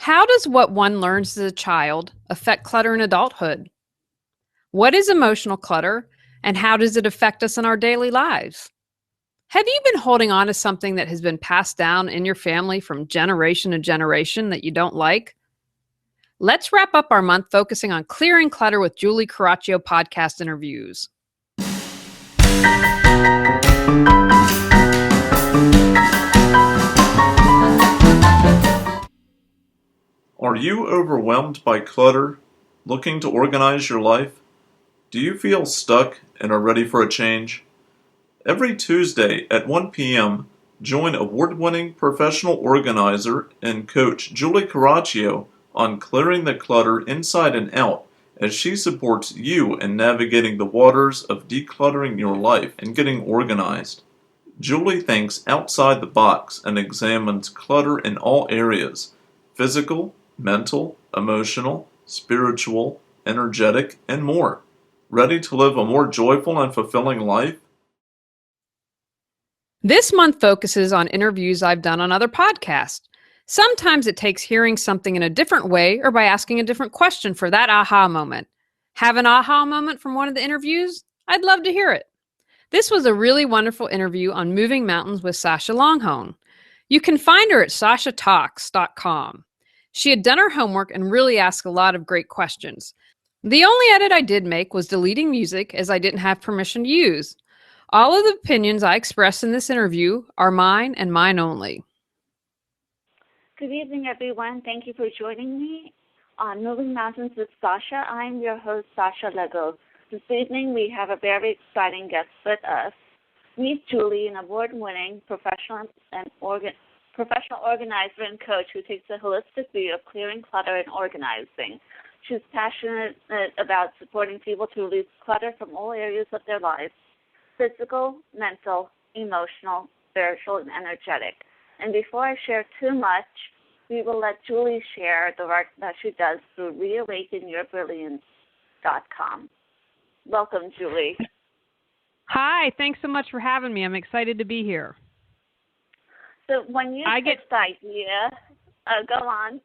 How does what one learns as a child affect clutter in adulthood? What is emotional clutter, and how does it affect us in our daily lives? Have you been holding on to something that has been passed down in your family from generation to generation that you don't like? Let's wrap up our month focusing on clearing clutter with Julie Coraccio podcast interviews. Are you overwhelmed by clutter, looking to organize your life? Do you feel stuck and are ready for a change? Every Tuesday at 1 p.m., join award-winning professional organizer and coach Julie Coraccio on clearing the clutter inside and out as she supports you in navigating the waters of decluttering your life and getting organized. Julie thinks outside the box and examines clutter in all areas: physical, mental, emotional, spiritual, energetic, and more. Ready to live a more joyful and fulfilling life? This month focuses on interviews I've done on other podcasts. Sometimes it takes hearing something in a different way or by asking a different question for that aha moment. Have an aha moment from one of the interviews? I'd love to hear it. This was a really wonderful interview on moving mountains with Sasha Laghonh. You can find her at sashatalks.com. She had done her homework and really asked a lot of great questions. The only edit I did make was deleting music as I didn't have permission to use. All of the opinions I expressed in this interview are mine and mine only. Good evening, everyone. Thank you for joining me on Moving Mountains with Sasha. I'm your host, Sasha Laghonh. This evening, we have a very exciting guest with us. Meet Julie, an award-winning professional organizer and coach who takes a holistic view of clearing clutter and organizing. She's passionate about supporting people to release clutter from all areas of their lives: physical, mental, emotional, spiritual, and energetic. And before I share too much, we will let Julie share the work that she does through reawakenyourbrilliance.com. Welcome, Julie. Hi, thanks so much for having me. I'm excited to be here. So when you pitched the idea, go on.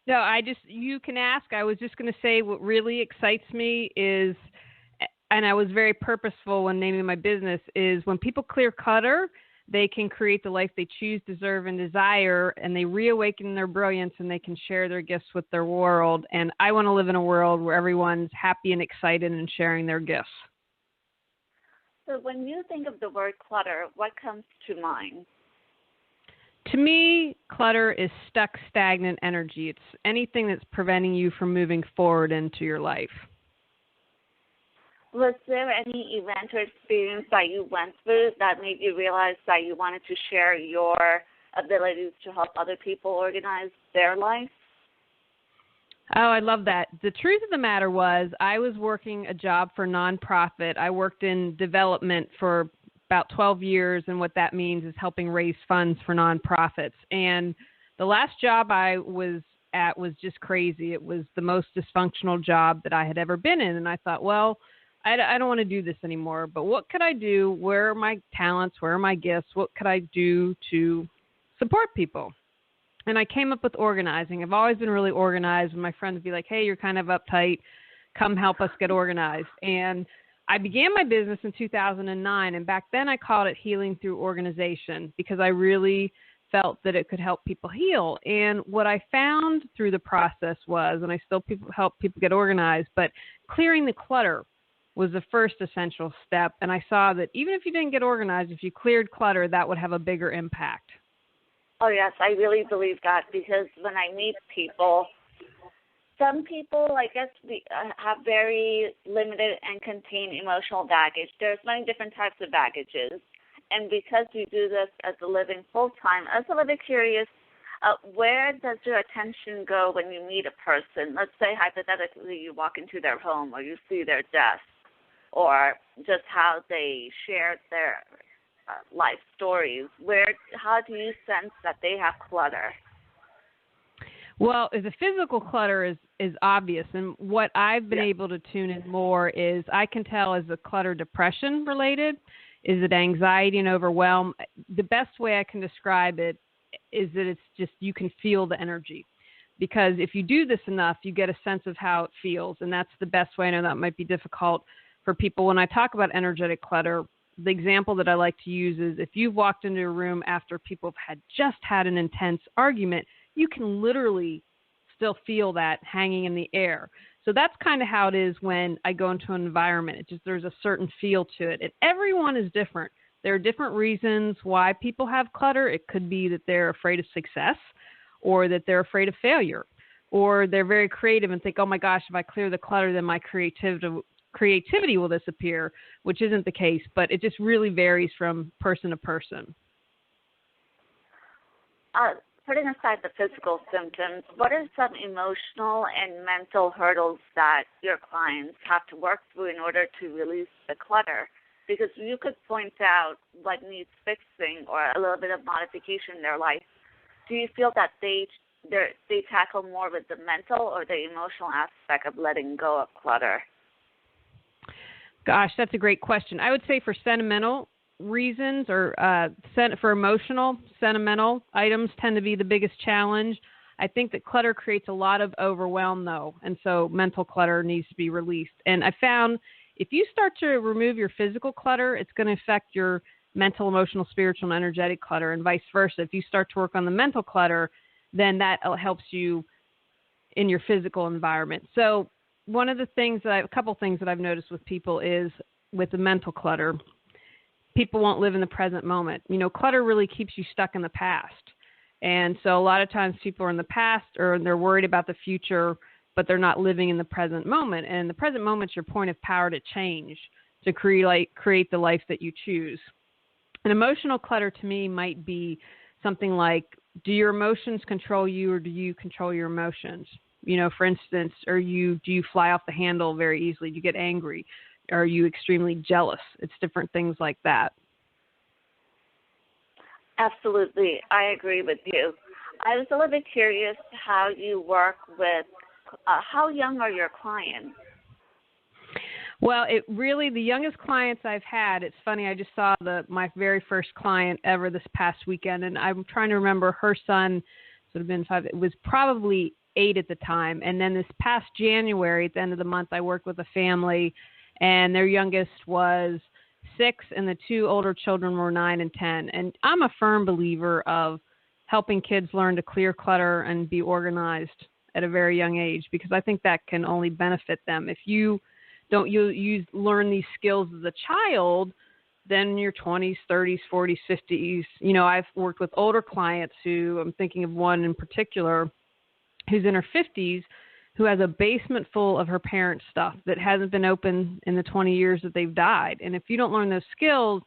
No, you can ask. I was just going to say what really excites me is, and I was very purposeful when naming my business, is when people clear clutter, they can create the life they choose, deserve, and desire, and they reawaken their brilliance, and they can share their gifts with their world. And I want to live in a world where everyone's happy and excited and sharing their gifts. So when you think of the word clutter, what comes to mind? To me, clutter is stuck, stagnant energy. It's anything that's preventing you from moving forward into your life. Was there any event or experience that you went through that made you realize that you wanted to share your abilities to help other people organize their life? Oh, I love that. The truth of the matter was I was working a job for a nonprofit. I worked in development for about 12 years, and what that means is helping raise funds for nonprofits. And the last job I was at was just crazy. It was the most dysfunctional job that I had ever been in. And I thought, well, I don't want to do this anymore, but what could I do? Where are my talents? Where are my gifts? What could I do to support people? And I came up with organizing. I've always been really organized. When my friends would be like, hey, you're kind of uptight, come help us get organized. And I began my business in 2009, and back then I called it Healing Through Organization because I really felt that it could help people heal. And what I found through the process was, and I still help people get organized, but clearing the clutter was the first essential step. And I saw that even if you didn't get organized, if you cleared clutter, that would have a bigger impact. Oh, yes, I really believe that because when I meet people, some people, I guess, have very limited and contained emotional baggage. There's many different types of baggages. And because we do this as a living full-time, I was a little bit curious, where does your attention go when you meet a person? Let's say, hypothetically, you walk into their home or you see their desk or just how they shared their life stories. How do you sense that they have clutter? Well, the physical clutter is obvious, and what I've been able to tune in more is I can tell is the clutter depression related, is it anxiety and overwhelm. The best way I can describe it is that it's just you can feel the energy. because if you do this enough, you get a sense of how it feels. And that's the best way. I know that might be difficult for people. When I talk about energetic clutter, the example that I like to use is if you've walked into a room after people have just had an intense argument, you can literally still feel that hanging in the air. So that's kind of how it is when I go into an environment. It just, there's a certain feel to it. And everyone is different. There are different reasons why people have clutter. It could be that they're afraid of success, or that they're afraid of failure, or they're very creative and think, oh my gosh, if I clear the clutter, then my creativity will disappear, which isn't the case, but it just really varies from person to person. Putting aside the physical symptoms, what are some emotional and mental hurdles that your clients have to work through in order to release the clutter? Because you could point out what needs fixing or a little bit of modification in their life. Do you feel that they tackle more with the mental or the emotional aspect of letting go of clutter? Gosh, that's a great question. I would say for sentimental reasons, or for emotional, sentimental items tend to be the biggest challenge. I think that clutter creates a lot of overwhelm, though, and so mental clutter needs to be released. And I found if you start to remove your physical clutter, it's going to affect your mental, emotional, spiritual, and energetic clutter, and vice versa. If you start to work on the mental clutter, then that helps you in your physical environment. So one of the things a couple things that I've noticed with people is with the mental clutter, people won't live in the present moment. You know, clutter really keeps you stuck in the past. And so a lot of times people are in the past, or they're worried about the future, but they're not living in the present moment. And the present moment is your point of power to change, to create the life that you choose. An emotional clutter to me might be something like, do your emotions control you, or do you control your emotions? You know, for instance, do you fly off the handle very easily? Do you get angry? Are you extremely jealous? It's different things like that. Absolutely. I agree with you. I was a little bit curious how you work with, how young are your clients? Well, the youngest clients I've had, it's funny, I just saw my very first client ever this past weekend, and I'm trying to remember, her son would have been 5, it was probably 8 at the time. And then this past January, at the end of the month, I worked with a family, and their youngest was 6, and the 2 older children were 9 and 10. And I'm a firm believer of helping kids learn to clear clutter and be organized at a very young age, because I think that can only benefit them. If you don't learn these skills as a child, then in your 20s, 30s, 40s, 50s, you know, I've worked with older clients who, I'm thinking of one in particular, who's in her 50s, who has a basement full of her parents' stuff that hasn't been opened in the 20 years that they've died. And if you don't learn those skills,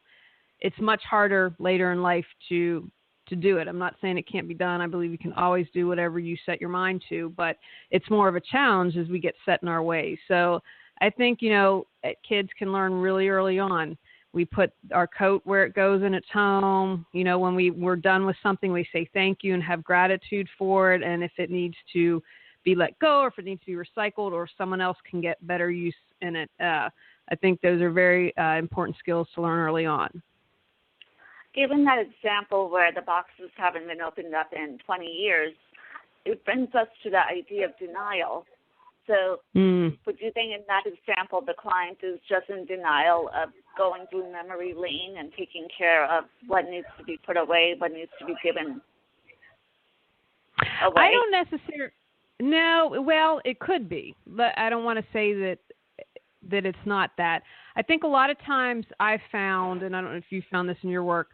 it's much harder later in life to do it. I'm not saying it can't be done. I believe you can always do whatever you set your mind to, but it's more of a challenge as we get set in our ways. So I think, you know, kids can learn really early on. We put our coat where it goes in its home. You know, when we're done with something, we say thank you and have gratitude for it. And if it needs to be let go, or if it needs to be recycled, or someone else can get better use in it, I think those are very important skills to learn early on. Given that example where the boxes haven't been opened up in 20 years, it brings us to the idea of denial. So would you think in that example the client is just in denial of going through memory lane and taking care of what needs to be put away, what needs to be given away? I don't necessarily. No, well, it could be, but I don't want to say that it's not that. I think a lot of times I've found, and I don't know if you found this in your work,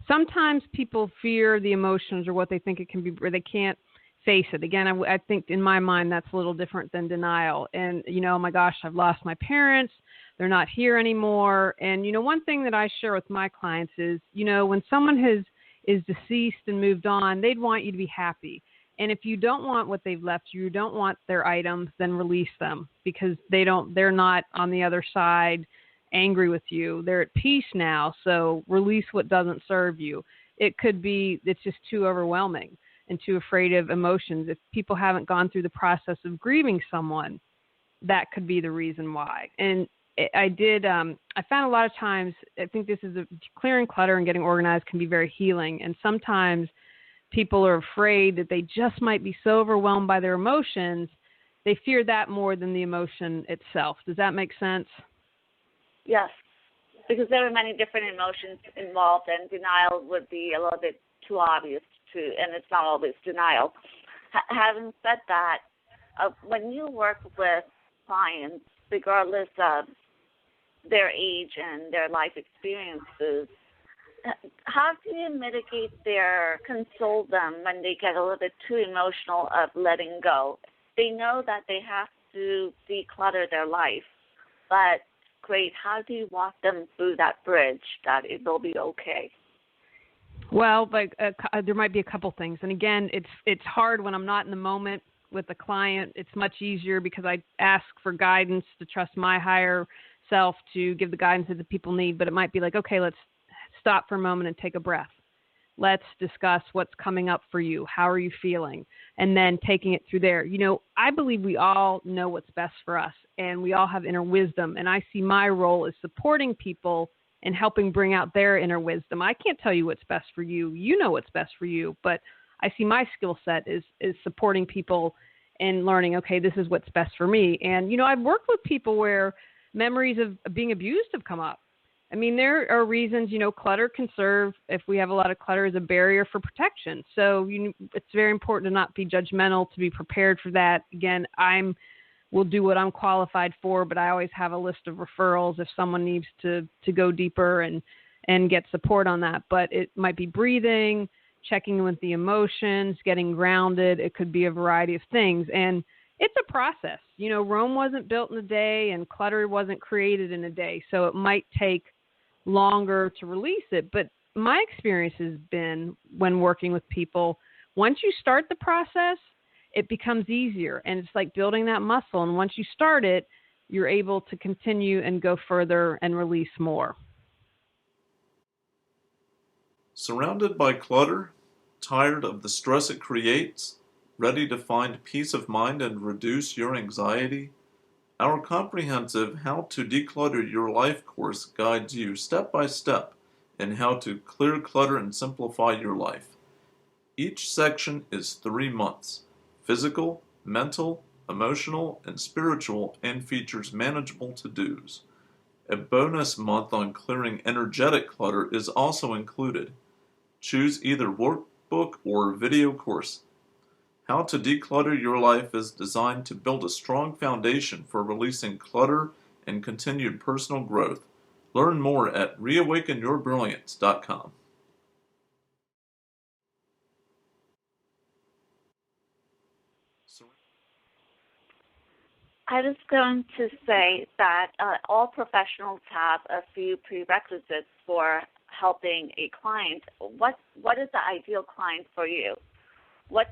sometimes people fear the emotions or what they think it can be, or they can't face it. Again, I think in my mind that's a little different than denial. And, you know, oh my gosh, I've lost my parents. They're not here anymore. And, you know, one thing that I share with my clients is, you know, when someone is deceased and moved on, they'd want you to be happy. And if you don't want what they've left you don't want their items, then release them, because they're not on the other side angry with you. They're at peace now. So release what doesn't serve you. It could be, it's just too overwhelming and too afraid of emotions. If people haven't gone through the process of grieving someone, that could be the reason why. And I found a lot of times, I think this is clearing clutter and getting organized can be very healing. And sometimes people are afraid that they just might be so overwhelmed by their emotions, they fear that more than the emotion itself. Does that make sense? Yes, because there are many different emotions involved, and denial would be a little bit too obvious and it's not always denial. Having said that, when you work with clients, regardless of their age and their life experiences, how do you mitigate console them when they get a little bit too emotional of letting go? They know that they have to declutter their life, but great, how do you walk them through that bridge that it will be okay? Well, there might be a couple things. And again, it's hard when I'm not in the moment with the client. It's much easier because I ask for guidance to trust my higher self to give the guidance that the people need. But it might be like, okay, let's stop for a moment and take a breath. Let's discuss what's coming up for you. How are you feeling? And then taking it through there. You know, I believe we all know what's best for us, and we all have inner wisdom. And I see my role as supporting people and helping bring out their inner wisdom. I can't tell you what's best for you. You know what's best for you. But I see my skill set is supporting people and learning, okay, this is what's best for me. And, you know, I've worked with people where memories of being abused have come up. I mean, there are reasons, you know, clutter can serve, if we have a lot of clutter, as a barrier for protection. So it's very important to not be judgmental, to be prepared for that. Again, will do what I'm qualified for, but I always have a list of referrals if someone needs to go deeper and get support on that. But it might be breathing, checking with the emotions, getting grounded. It could be a variety of things. And it's a process. You know, Rome wasn't built in a day and clutter wasn't created in a day. So it might take longer to release it. But my experience has been when working with people, once you start the process, it becomes easier. And it's like building that muscle. And once you start it, you're able to continue and go further and release more. Surrounded by clutter, tired of the stress it creates, ready to find peace of mind and reduce your anxiety? Our comprehensive How to Declutter Your Life course guides you step by step in how to clear clutter and simplify your life. Each section is 3 months, physical, mental, emotional, and spiritual, and features manageable to-dos. A bonus month on clearing energetic clutter is also included. Choose either workbook or video course. How to Declutter Your Life is designed to build a strong foundation for releasing clutter and continued personal growth. Learn more at reawakenyourbrilliance.com. I was going to say that all professionals have a few prerequisites for helping a client. What is the ideal client for you? What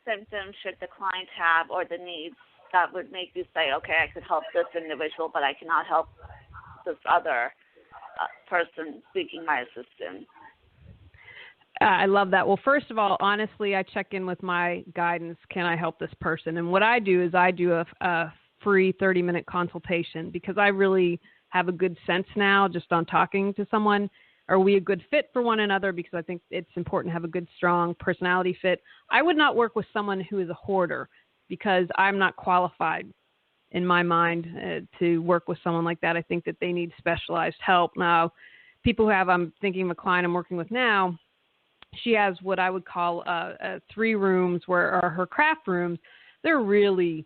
symptoms should the client have, or the needs that would make you say, okay, I could help this individual, but I cannot help this other person seeking my assistance? I love that. Well, first of all, honestly, I check in with my guidance. Can I help this person? And what I do is I do a free 30-minute consultation, because I really have a good sense now just on talking to someone. Are we a good fit for one another? Because I think it's important to have a good, strong personality fit. I would not work with someone who is a hoarder, because I'm not qualified in my mind to work with someone like that. I think that they need specialized help. Now, people who have, I'm thinking of a client I'm working with now, she has what I would call 3 rooms where are her craft rooms. They're really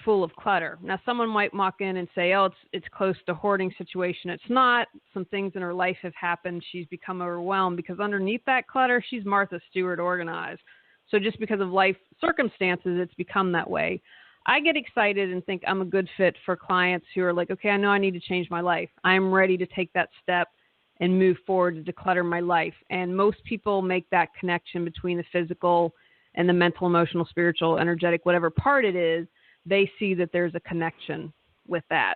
full of clutter. Now, someone might walk in and say, oh, it's close to hoarding situation. It's not. Some things in her life have happened. She's become overwhelmed, because underneath that clutter, she's Martha Stewart organized. So just because of life circumstances, it's become that way. I get excited and think I'm a good fit for clients who are like, okay, I know I need to change my life. I'm ready to take that step and move forward to declutter my life. And most people make that connection between the physical and the mental, emotional, spiritual, energetic, whatever part it is. They see that there's a connection with that.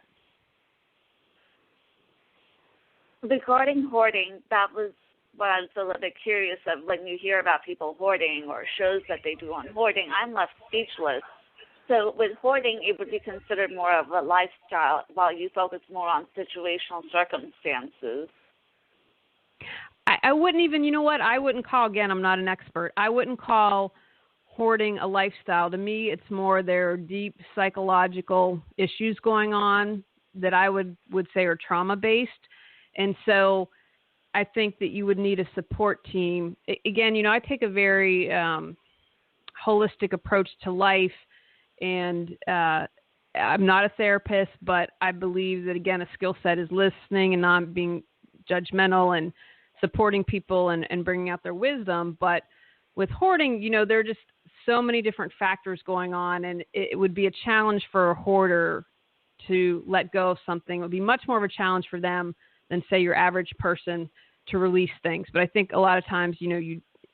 Regarding hoarding, that was what I was a little bit curious of. When you hear about people hoarding or shows that they do on hoarding, I'm left speechless. So with hoarding, it would be considered more of a lifestyle, while you focus more on situational circumstances. I wouldn't even, you know what, I wouldn't call, again, I'm not an expert, I wouldn't call hoarding a lifestyle. To me, it's more there are deep psychological issues going on that I would say are trauma-based. And so I think that you would need a support team. Again, I take a very holistic approach to life, and I'm not a therapist, but I believe that, again, a skill set is listening and not being judgmental and supporting people and bringing out their wisdom. But with hoarding, there are just so many different factors going on, and it would be a challenge for a hoarder to let go of something. It would be much more of a challenge for them than, say, your average person to release things. But I think a lot of times,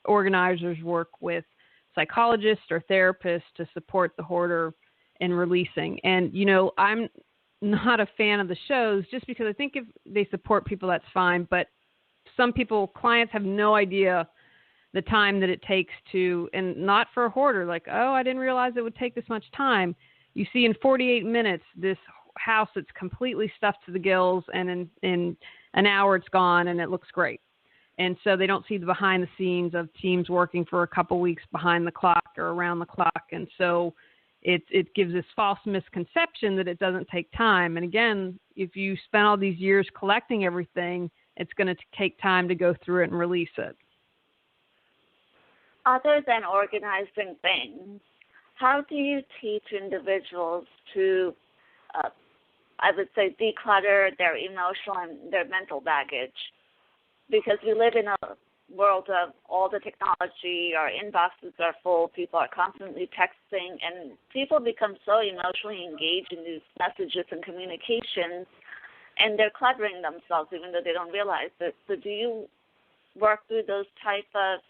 organizers work with psychologists or therapists to support the hoarder in releasing. And, I'm not a fan of the shows just because I think if they support people, that's fine. But some people, clients have no idea the time that it takes to, and not for a hoarder, like, oh, I didn't realize it would take this much time. You see in 48 minutes, this house that's completely stuffed to the gills, and in an hour it's gone and it looks great. And so they don't see the behind the scenes of teams working for a couple weeks behind the clock or around the clock. And so it gives this false misconception that it doesn't take time. And again, if you spend all these years collecting everything, it's going to take time to go through it and release it. Other than organizing things, how do you teach individuals to, I would say, declutter their emotional and their mental baggage? Because we live in a world of all the technology, our inboxes are full, people are constantly texting, and people become so emotionally engaged in these messages and communications, and they're cluttering themselves even though they don't realize it. So do you work through those type of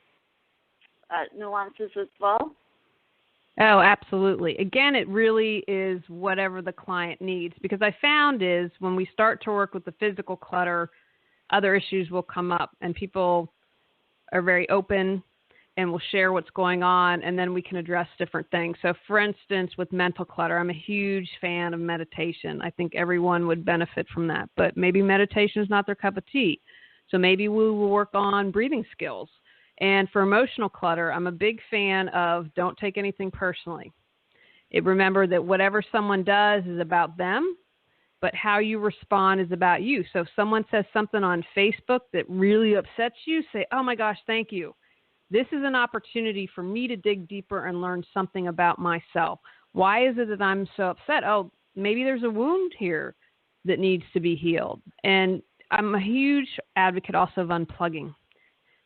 nuances as well? Oh, absolutely. Again, it really is whatever the client needs, because I found is when we start to work with the physical clutter, other issues will come up, and people are very open and will share what's going on, and then we can address different things. So, for instance, with mental clutter, I'm a huge fan of meditation. I think everyone would benefit from that, but maybe meditation is not their cup of tea. So maybe we will work on breathing skills. And for emotional clutter, I'm a big fan of don't take anything personally. Remember that whatever someone does is about them, but how you respond is about you. So if someone says something on Facebook that really upsets you, say, oh my gosh, thank you. This is an opportunity for me to dig deeper and learn something about myself. Why is it that I'm so upset? Oh, maybe there's a wound here that needs to be healed. And I'm a huge advocate also of unplugging.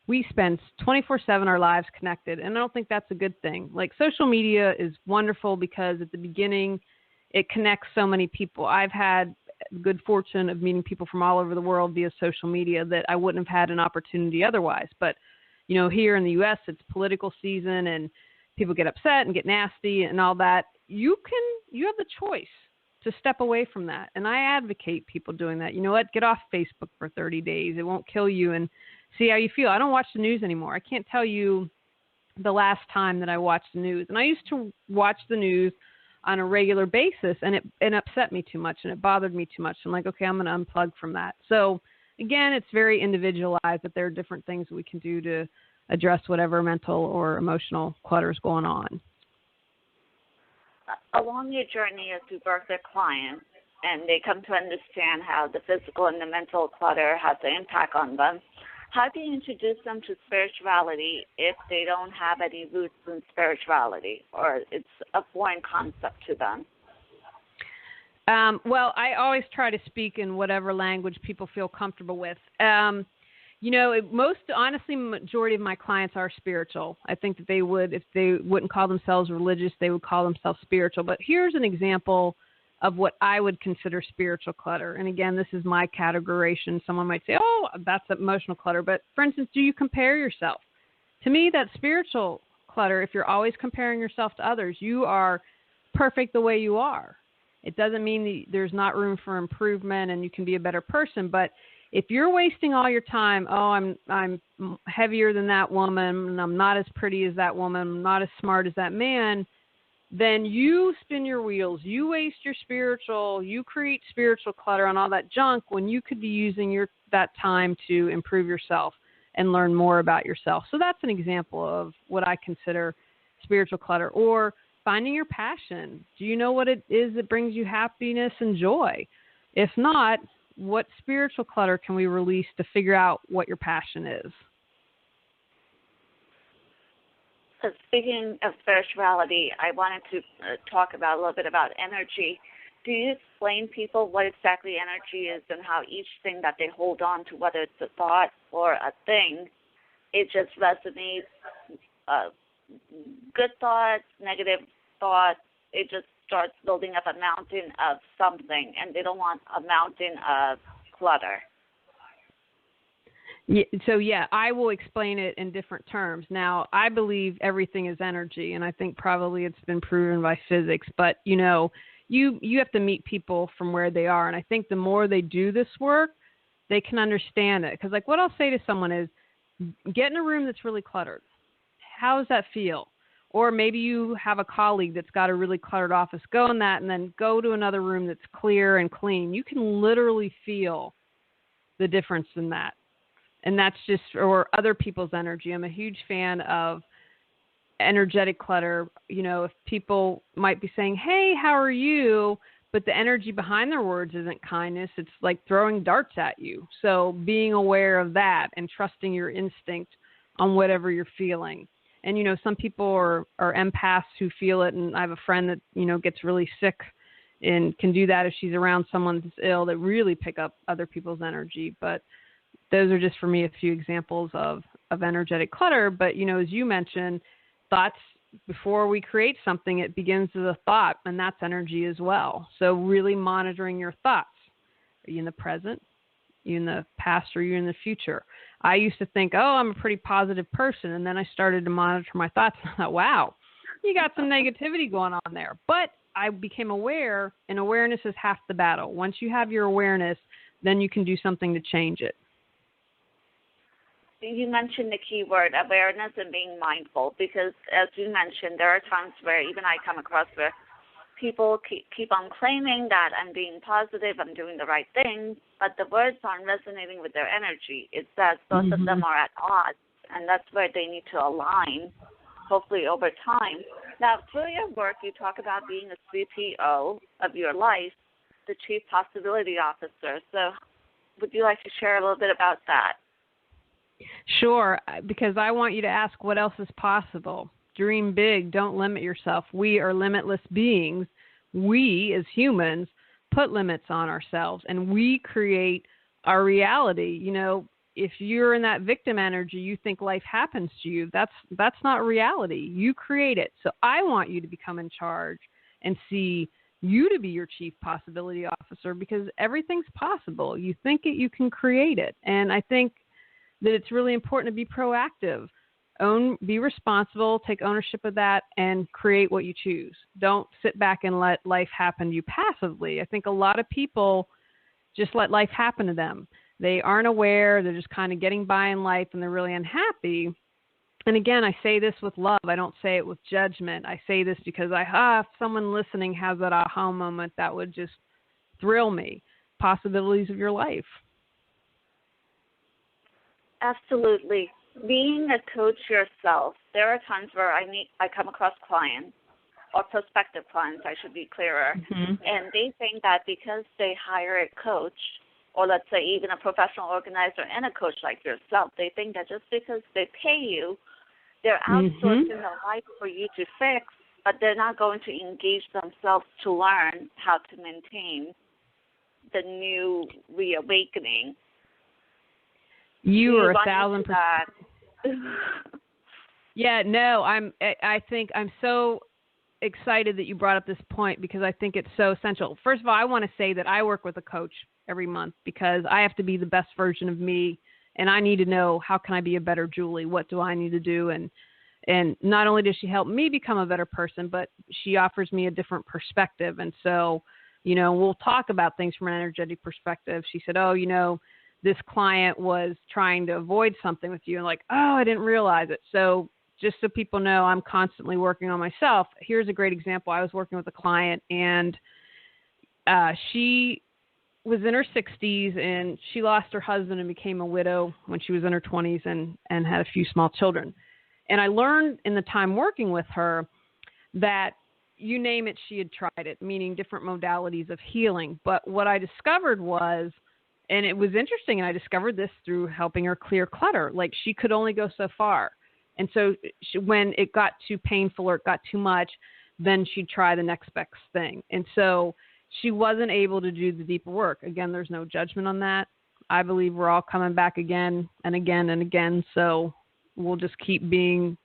We spend 24/7 our lives connected, and I don't think that's a good thing. Like, social media is wonderful because at the beginning it connects so many people. I've had the good fortune of meeting people from all over the world via social media that I wouldn't have had an opportunity otherwise. But, here in the U.S., it's political season and people get upset and get nasty and all that. You have the choice to step away from that. And I advocate people doing that. You know what? Get off Facebook for 30 days. It won't kill you, and see how you feel. I don't watch the news anymore. I can't tell you the last time that I watched the news. And I used to watch the news on a regular basis, and it upset me too much, and it bothered me too much. I'm like, okay, I'm going to unplug from that. So, again, it's very individualized, that there are different things that we can do to address whatever mental or emotional clutter is going on. Along your journey as you work with clients, and they come to understand how the physical and the mental clutter has an impact on them, how do you introduce them to spirituality if they don't have any roots in spirituality, or it's a foreign concept to them? Well, I always try to speak in whatever language people feel comfortable with. Majority of my clients are spiritual. I think that they would, if they wouldn't call themselves religious, they would call themselves spiritual. But here's an example of what I would consider spiritual clutter. And again, this is my categorization. Someone might say, oh, that's emotional clutter. But for instance, do you compare yourself? To me, that's spiritual clutter. If you're always comparing yourself to others, you are perfect the way you are. It doesn't mean that there's not room for improvement and you can be a better person. But if you're wasting all your time, oh, I'm heavier than that woman, and I'm not as pretty as that woman, I'm not as smart as that man, then you spin your wheels, you waste you create spiritual clutter on all that junk when you could be using that time to improve yourself. and learn more about yourself. So that's an example of what I consider spiritual clutter. Or finding your passion. Do you know what it is that brings you happiness and joy? If not, what spiritual clutter can we release to figure out what your passion is? So speaking of spirituality, I wanted to talk about a little bit about energy. Do you explain people what exactly energy is and how each thing that they hold on to, whether it's a thought or a thing, it just resonates? Good thoughts, negative thoughts, it just starts building up a mountain of something, and they don't want a mountain of clutter. Yeah, so, I will explain it in different terms. Now, I believe everything is energy, and I think probably it's been proven by physics. But, you have to meet people from where they are. And I think the more they do this work, they can understand it. Because, what I'll say to someone is, get in a room that's really cluttered. How does that feel? Or maybe you have a colleague that's got a really cluttered office. Go in that and then go to another room that's clear and clean. You can literally feel the difference in that. And that's just, or other people's energy. I'm a huge fan of energetic clutter. If people might be saying, hey, how are you? But the energy behind their words isn't kindness. It's like throwing darts at you. So being aware of that and trusting your instinct on whatever you're feeling. And, some people are empaths who feel it. And I have a friend that, gets really sick and can do that if she's around someone that's ill, that really pick up other people's energy. But those are just, for me, a few examples of energetic clutter. But, as you mentioned, thoughts, before we create something, it begins as a thought, and that's energy as well. So really monitoring your thoughts. Are you in the present? Are you in the past? Or are you in the future? I used to think, I'm a pretty positive person. And then I started to monitor my thoughts. And I thought, wow, you got some negativity going on there. But I became aware, and awareness is half the battle. Once you have your awareness, then you can do something to change it. You mentioned the key word, awareness, and being mindful, because as you mentioned, there are times where even I come across where people keep on claiming that I'm being positive, I'm doing the right thing, but the words aren't resonating with their energy. It says both of them are at odds, and that's where they need to align, hopefully over time. Now, through your work, you talk about being a CPO of your life, the Chief Possibility Officer. So would you like to share a little bit about that? Sure, because I want you to ask what else is possible. Dream big. Don't limit yourself. We are limitless beings. We, as humans, put limits on ourselves, and we create our reality. If you're in that victim energy, you think life happens to you. That's not reality. You create it. So I want you to become in charge and see you to be your Chief Possibility Officer, because everything's possible. You think it, you can create it. And I think that it's really important to be proactive. Be responsible, take ownership of that, and create what you choose. Don't sit back and let life happen to you passively. I think a lot of people just let life happen to them. They aren't aware. They're just kind of getting by in life, and they're really unhappy. And again, I say this with love. I don't say it with judgment. I say this because if someone listening has that aha moment, that would just thrill me. Possibilities of your life. Absolutely. Being a coach yourself, there are times where I come across clients, or prospective clients, I should be clearer, and they think that because they hire a coach, or let's say even a professional organizer and a coach like yourself, they think that just because they pay you, they're outsourcing their life for you to fix, but they're not going to engage themselves to learn how to maintain the new reawakening. You are 1,000%. Yeah, no, I think I'm so excited that you brought up this point, because I think it's so essential. First of all, I want to say that I work with a coach every month because I have to be the best version of me, and I need to know, how can I be a better Julie? What do I need to do? And not only does she help me become a better person, but she offers me a different perspective. And so, we'll talk about things from an energetic perspective. She said, this client was trying to avoid something with you, and I didn't realize it. So just so people know, I'm constantly working on myself. Here's a great example. I was working with a client, and she was in her 60s, and she lost her husband and became a widow when she was in her 20s and had a few small children. And I learned in the time working with her that you name it, she had tried it, meaning different modalities of healing. But what I discovered was, and it was interesting, and I discovered this through helping her clear clutter, like she could only go so far. And so when it got too painful or it got too much, then she'd try the next best thing. And so she wasn't able to do the deeper work. Again, there's no judgment on that. I believe we're all coming back again and again and again. So we'll just keep being,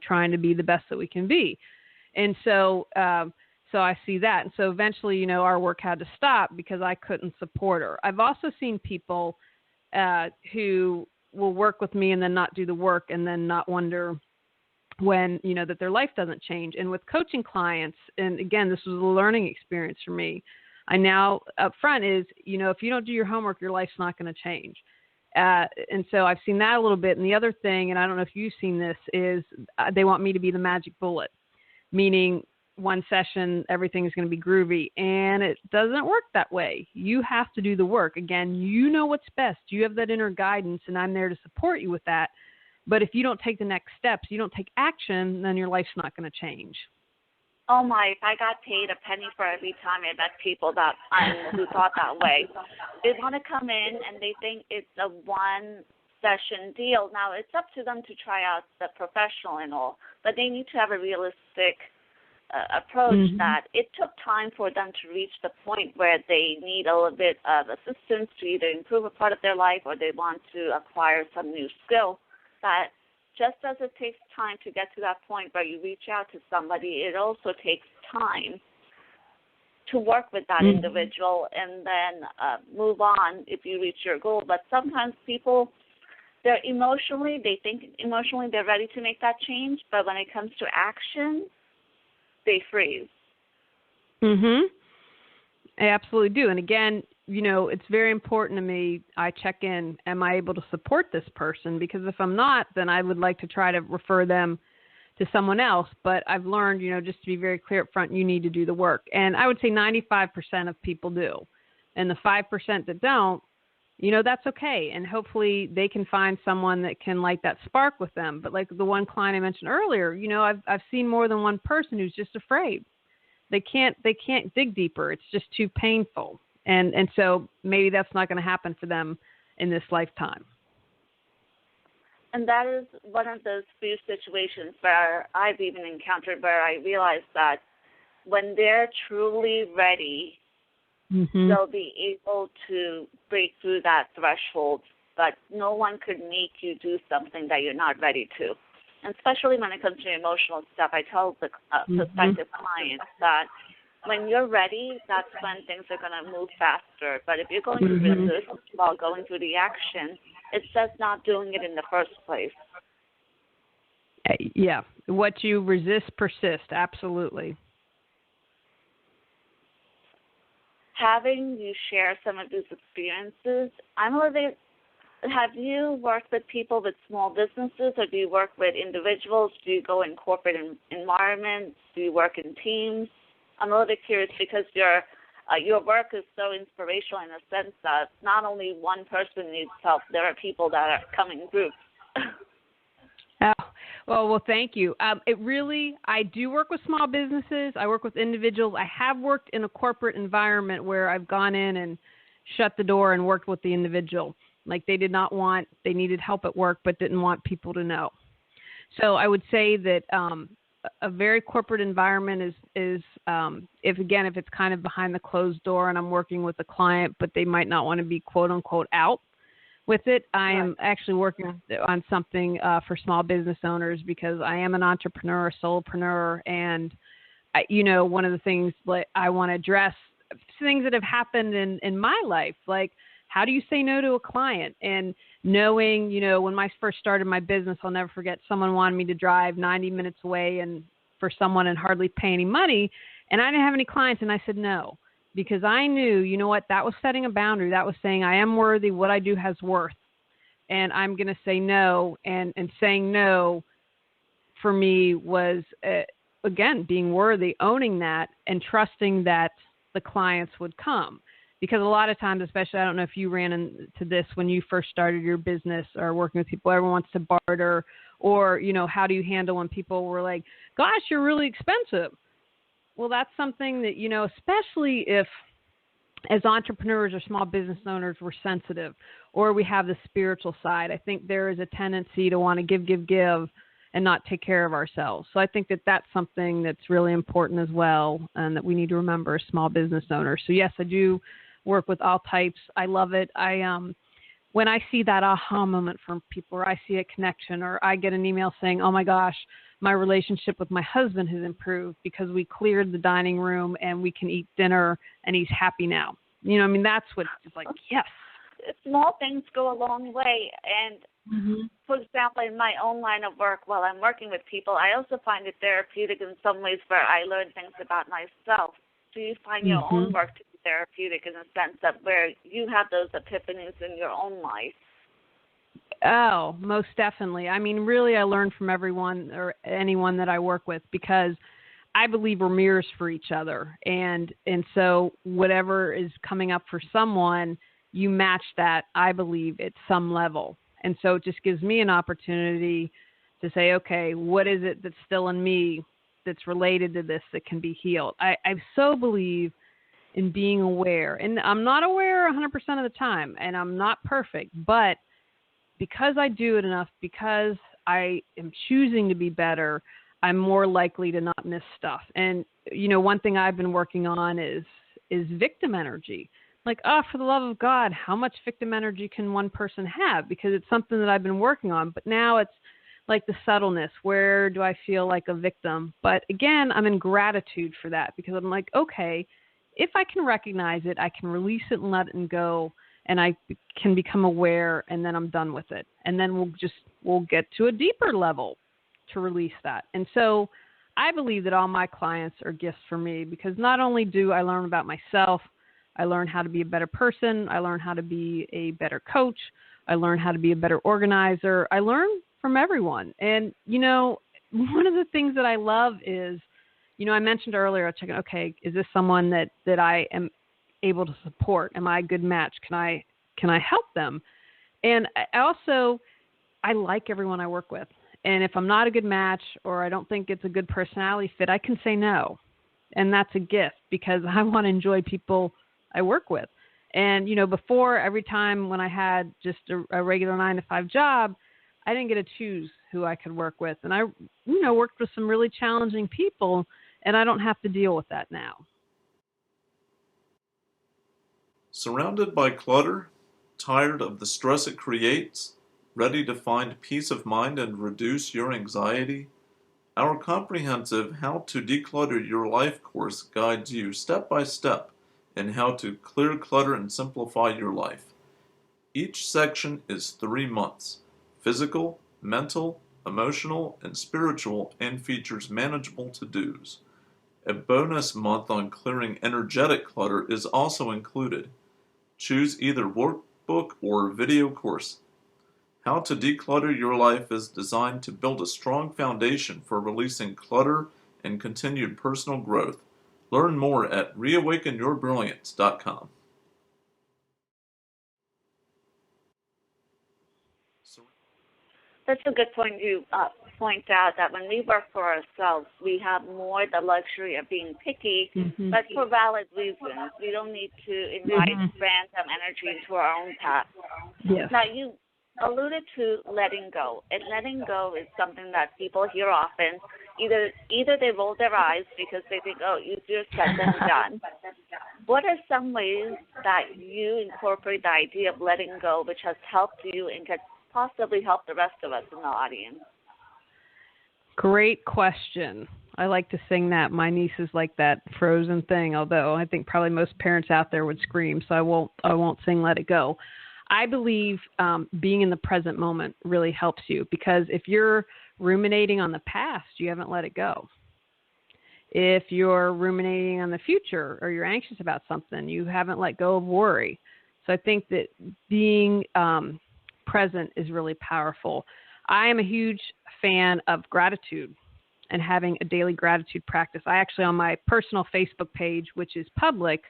trying to be the best that we can be. And so I see that. And so eventually, our work had to stop because I couldn't support her. I've also seen people who will work with me and then not do the work and then not wonder when, that their life doesn't change. And with coaching clients, and again, this was a learning experience for me, I now up front is, if you don't do your homework, your life's not going to change. And so I've seen that a little bit. And the other thing, and I don't know if you've seen this, is they want me to be the magic bullet, meaning one session, everything is going to be groovy. And it doesn't work that way. You have to do the work. Again, you know what's best. You have that inner guidance, and I'm there to support you with that. But if you don't take the next steps, you don't take action, then your life's not going to change. Oh my, I got paid a penny for every time I met people who thought that way. They want to come in and they think it's a one-session deal. Now, it's up to them to try out the professional and all, but they need to have a realistic approach that it took time for them to reach the point where they need a little bit of assistance to either improve a part of their life or they want to acquire some new skill. That just as it takes time to get to that point where you reach out to somebody, it also takes time to work with that individual and then move on if you reach your goal. But sometimes people, they think emotionally they're ready to make that change, but when it comes to action, they freeze. I absolutely do. And again, it's very important to me. I check in. Am I able to support this person? Because if I'm not, then I would like to try to refer them to someone else. But I've learned, just to be very clear up front, you need to do the work. And I would say 95% of people do. And the 5% that don't, that's okay. And hopefully they can find someone that can light that spark with them. But like the one client I mentioned earlier, I've seen more than one person who's just afraid. They can't dig deeper. It's just too painful. And so maybe that's not going to happen for them in this lifetime. And that is one of those few situations where I've even encountered where I realized that when they're truly ready, they'll be able to break through that threshold. But no one could make you do something that you're not ready to. And especially when it comes to emotional stuff, I tell the prospective clients that when you're ready, that's when things are going to move faster. But if you're going to resist while going through the action, it's just not doing it in the first place. Yeah. What you resist persists. Absolutely. Having you share some of these experiences, have you worked with people with small businesses, or do you work with individuals? Do you go in corporate environments? Do you work in teams? I'm a little bit curious because your work is so inspirational in a sense that not only one person needs help, there are people that come in groups. Well, thank you. I do work with small businesses. I work with individuals. I have worked in a corporate environment where I've gone in and shut the door and worked with the individual. Like they needed help at work, but didn't want people to know. So I would say that a very corporate environment is if it's kind of behind the closed door and I'm working with a client, but they might not want to be quote unquote out with it. I am actually working on something for small business owners because I am an entrepreneur, a solopreneur, and one of the things like I want to address things that have happened in my life, like how do you say no to a client? And knowing, when I first started my business, I'll never forget, someone wanted me to drive 90 minutes away and for someone and hardly pay any money. And I didn't have any clients. And I said no, because I knew, that was setting a boundary. That was saying I am worthy. What I do has worth. And I'm going to say no. And saying no for me was, again, being worthy, owning that and trusting that the clients would come. Because a lot of times, especially, I don't know if you ran into this when you first started your business or working with people, everyone wants to barter, or, how do you handle when people were like, gosh, you're really expensive? Well, that's something that, especially if as entrepreneurs or small business owners, we're sensitive, or we have the spiritual side. I think there is a tendency to want to give, and not take care of ourselves. So I think that that's something that's really important as well, and that we need to remember as small business owners. So yes, I do work with all types. I love it. When I see that aha moment from people, or I see a connection, or I get an email saying, oh my gosh, my relationship with my husband has improved because we cleared the dining room and we can eat dinner and he's happy now. That's what it's like, yes. Small things go a long way. And for example, in my own line of work, while I'm working with people, I also find it therapeutic in some ways where I learn things about myself. Do you find your own work to be therapeutic in the sense that where you have those epiphanies in your own life? Oh, most definitely. Really, I learn from everyone or anyone that I work with, because I believe we're mirrors for each other. And so whatever is coming up for someone, you match that, I believe, at some level. And so it just gives me an opportunity to say, okay, what is it that's still in me that's related to this that can be healed? I so believe in being aware. And I'm not aware 100% of the time, and I'm not perfect, but because I do it enough, because I am choosing to be better, I'm more likely to not miss stuff. And, one thing I've been working on is victim energy. Like, for the love of God, how much victim energy can one person have? Because it's something that I've been working on. But now it's like the subtleness. Where do I feel like a victim? But again, I'm in gratitude for that, because I'm like, okay, if I can recognize it, I can release it and let it go, and I can become aware, and then I'm done with it. And then we'll get to a deeper level to release that. And so I believe that all my clients are gifts for me, because not only do I learn about myself, I learn how to be a better person. I learn how to be a better coach. I learn how to be a better organizer. I learn from everyone. And, one of the things that I love is, I mentioned earlier, checking, okay, is this someone that I am able to support? Am I a good match? Can I help them? And I like everyone I work with. And if I'm not a good match, or I don't think it's a good personality fit, I can say no. And that's a gift, because I want to enjoy people I work with. And, before, every time when I had just a regular 9-to-5 job, I didn't get to choose who I could work with. And I, worked with some really challenging people, and I don't have to deal with that now. Surrounded by clutter, tired of the stress it creates, ready to find peace of mind and reduce your anxiety? Our comprehensive How to Declutter Your Life course guides you step by step in how to clear clutter and simplify your life. Each section is 3 months: physical, mental, emotional, and spiritual, and features manageable to-dos. A bonus month on clearing energetic clutter is also included. Choose either workbook or video course. How to Declutter Your Life is designed to build a strong foundation for releasing clutter and continued personal growth. Learn more at reawakenyourbrilliance.com. That's a good point you point out, that when we work for ourselves, we have more the luxury of being picky, but for valid reasons. We don't need to invite random energy into our own path. Yes. Now, you alluded to letting go, and letting go is something that people hear often. Either they roll their eyes because they think, oh, easier said than done. What are some ways that you incorporate the idea of letting go, which has helped you and could possibly help the rest of us in the audience? Great question. I like to sing that. My niece is like that Frozen thing, although I think probably most parents out there would scream, so I won't sing Let It Go. I believe being in the present moment really helps you, because if you're ruminating on the past, you haven't let it go. If you're ruminating on the future, or you're anxious about something, you haven't let go of worry. So I think that being present is really powerful. I am a huge fan of gratitude and having a daily gratitude practice. I actually, on my personal Facebook page, which is public,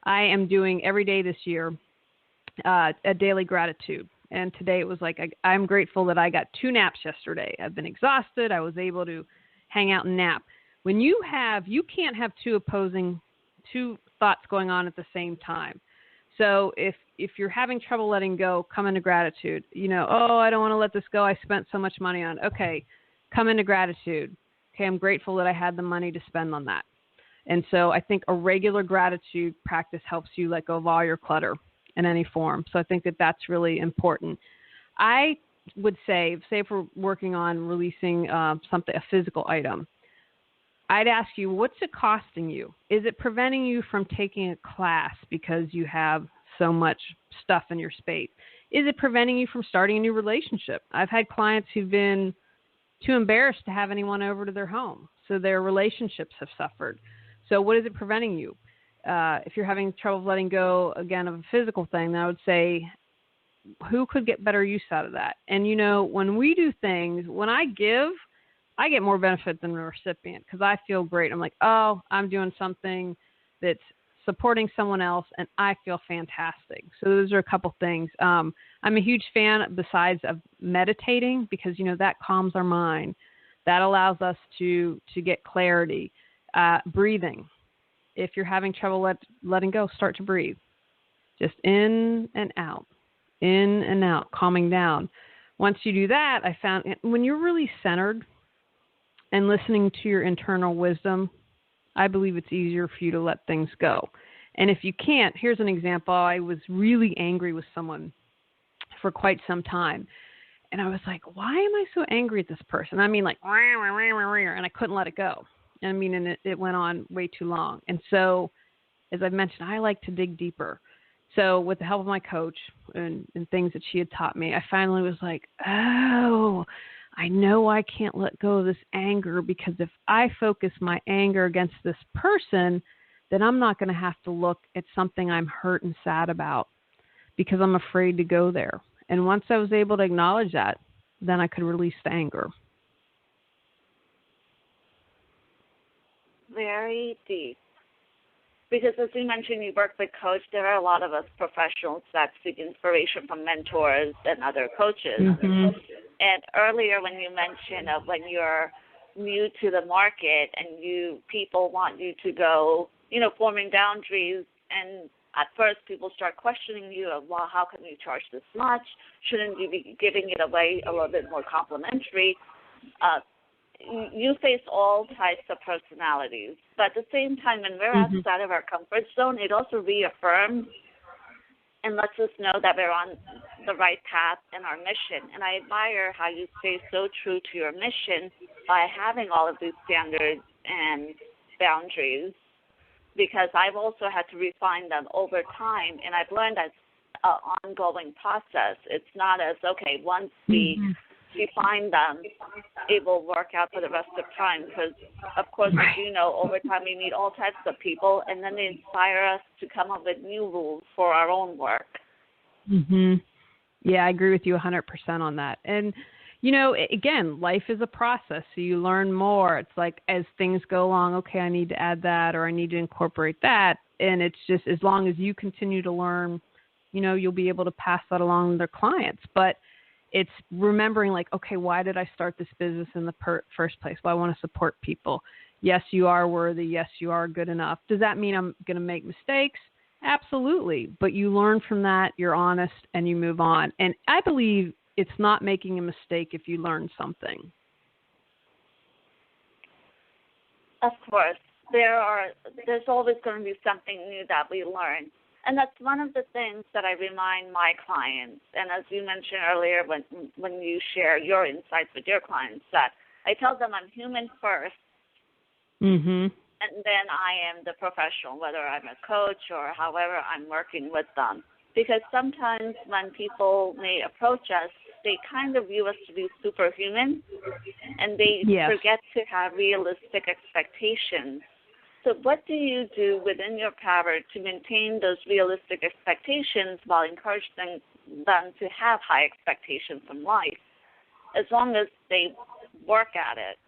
I am doing every day this year a daily gratitude. And today it was like, I'm grateful that I got 2 naps yesterday. I've been exhausted. I was able to hang out and nap. When you can't have two thoughts going on at the same time. So if you're having trouble letting go, come into gratitude. I don't want to let this go. I spent so much money on it. Okay, come into gratitude. Okay, I'm grateful that I had the money to spend on that. And so I think a regular gratitude practice helps you let go of all your clutter in any form. So I think that that's really important. I would say if we're working on releasing a physical item, I'd ask you, what's it costing you? Is it preventing you from taking a class because you have so much stuff in your space? Is it preventing you from starting a new relationship? I've had clients who've been too embarrassed to have anyone over to their home, so their relationships have suffered. So what is it preventing you? If you're having trouble letting go, again, of a physical thing, then I would say, who could get better use out of that? And, when we do things, when I give, I get more benefit than the recipient because I feel great. I'm like, oh, I'm doing something that's supporting someone else, and I feel fantastic. So those are a couple things. I'm a huge fan, besides of meditating, because, that calms our mind. That allows us to get clarity. Breathing. If you're having trouble letting go, start to breathe. Just in and out, calming down. Once you do that, I found when you're really centered and listening to your internal wisdom, I believe it's easier for you to let things go. And if you can't, here's an example. I was really angry with someone for quite some time. And I was like, why am I so angry at this person? I mean, like, and I couldn't let it go. And it went on way too long. And so, as I've mentioned, I like to dig deeper. So with the help of my coach and things that she had taught me, I finally was like, oh, I know I can't let go of this anger, because if I focus my anger against this person, then I'm not going to have to look at something I'm hurt and sad about, because I'm afraid to go there. And once I was able to acknowledge that, then I could release the anger. Very deep. Because as you mentioned, you work with coach. There are a lot of us professionals that seek inspiration from mentors and other coaches. Mm-hmm. And earlier when you mentioned of when you're new to the market and people want you to go, forming boundaries, and at first people start questioning you of, well, how can you charge this much? Shouldn't you be giving it away a little bit more complimentary? You face all types of personalities. But at the same time, when we're outside of our comfort zone, it also reaffirms and lets us know that we're on the right path in our mission. And I admire how you stay so true to your mission by having all of these standards and boundaries, because I've also had to refine them over time, and I've learned that's an ongoing process. It's not as, okay, once we define them, it will work out for the rest of time, because, of course, as you know, over time we meet all types of people, and then they inspire us to come up with new rules for our own work. Yeah, I agree with you 100% on that. And, again, life is a process, so you learn more. It's like as things go along, okay, I need to add that, or I need to incorporate that, and it's just as long as you continue to learn, you'll be able to pass that along to their clients. But it's remembering, like, okay, why did I start this business in the first place? Well, I want to support people. Yes, you are worthy. Yes, you are good enough. Does that mean I'm going to make mistakes? Absolutely. But you learn from that, you're honest, and you move on. And I believe it's not making a mistake if you learn something. Of course. There's always going to be something new that we learn. And that's one of the things that I remind my clients. And as you mentioned earlier, when you share your insights with your clients, that I tell them I'm human first, and then I am the professional, whether I'm a coach or however I'm working with them. Because sometimes when people may approach us, they kind of view us to be superhuman, and they forget to have realistic expectations. So what do you do within your power to maintain those realistic expectations while encouraging them to have high expectations from life, as long as they work at it?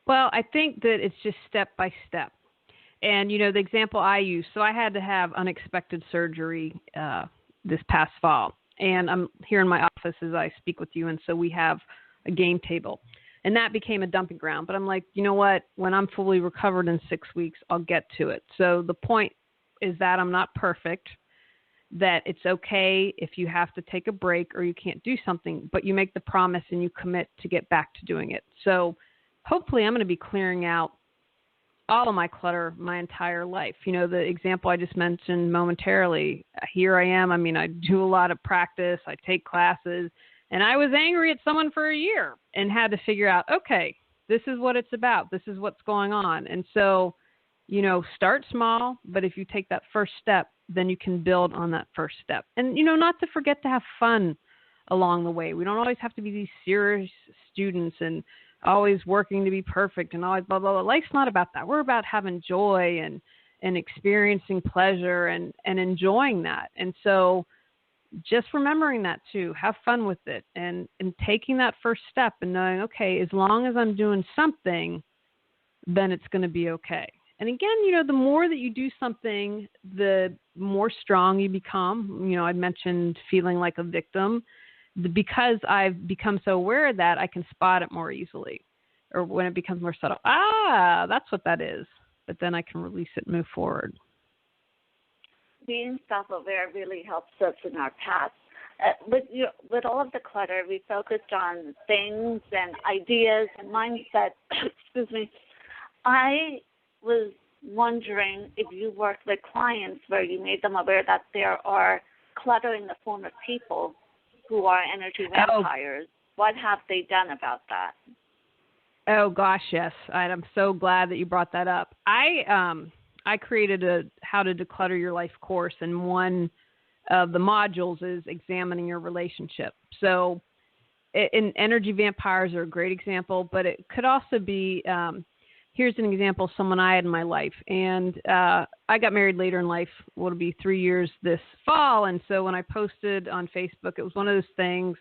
Well, I think that it's just step by step. And, the example I use, so I had to have unexpected surgery this past fall. And I'm here in my office as I speak with you, and so we have a game table. And that became a dumping ground. But I'm like, you know what? When I'm fully recovered in 6 weeks, I'll get to it. So the point is that I'm not perfect, that it's okay if you have to take a break or you can't do something, but you make the promise and you commit to get back to doing it. So hopefully I'm going to be clearing out all of my clutter my entire life. The example I just mentioned momentarily, here I am. I mean, I do a lot of practice. I take classes. And I was angry at someone for a year and had to figure out, okay, this is what it's about. This is what's going on. And so, start small, but if you take that first step, then you can build on that first step. And, not to forget to have fun along the way. We don't always have to be these serious students and always working to be perfect and always blah, blah, blah. Life's not about that. We're about having joy and experiencing pleasure and enjoying that. And so just remembering that too, have fun with it and taking that first step and knowing, okay, as long as I'm doing something, then it's going to be okay. And again, the more that you do something, the more strong you become. I mentioned feeling like a victim. Because I've become so aware of that, I can spot it more easily. Or when it becomes more subtle, that's what that is. But then I can release it and move forward. Being self-aware really helps us in our path. With all of the clutter, we focused on things and ideas and mindset. Excuse me. I was wondering if you worked with clients where you made them aware that there are clutter in the form of people who are energy vampires. What have they done about that? Oh gosh, yes. I'm so glad that you brought that up. I created a How to Declutter Your Life course, and one of the modules is examining your relationship. So energy vampires are a great example, but it could also be, here's an example of someone I had in my life. And I got married later in life. It'll be 3 years this fall. And so when I posted on Facebook, it was one of those things,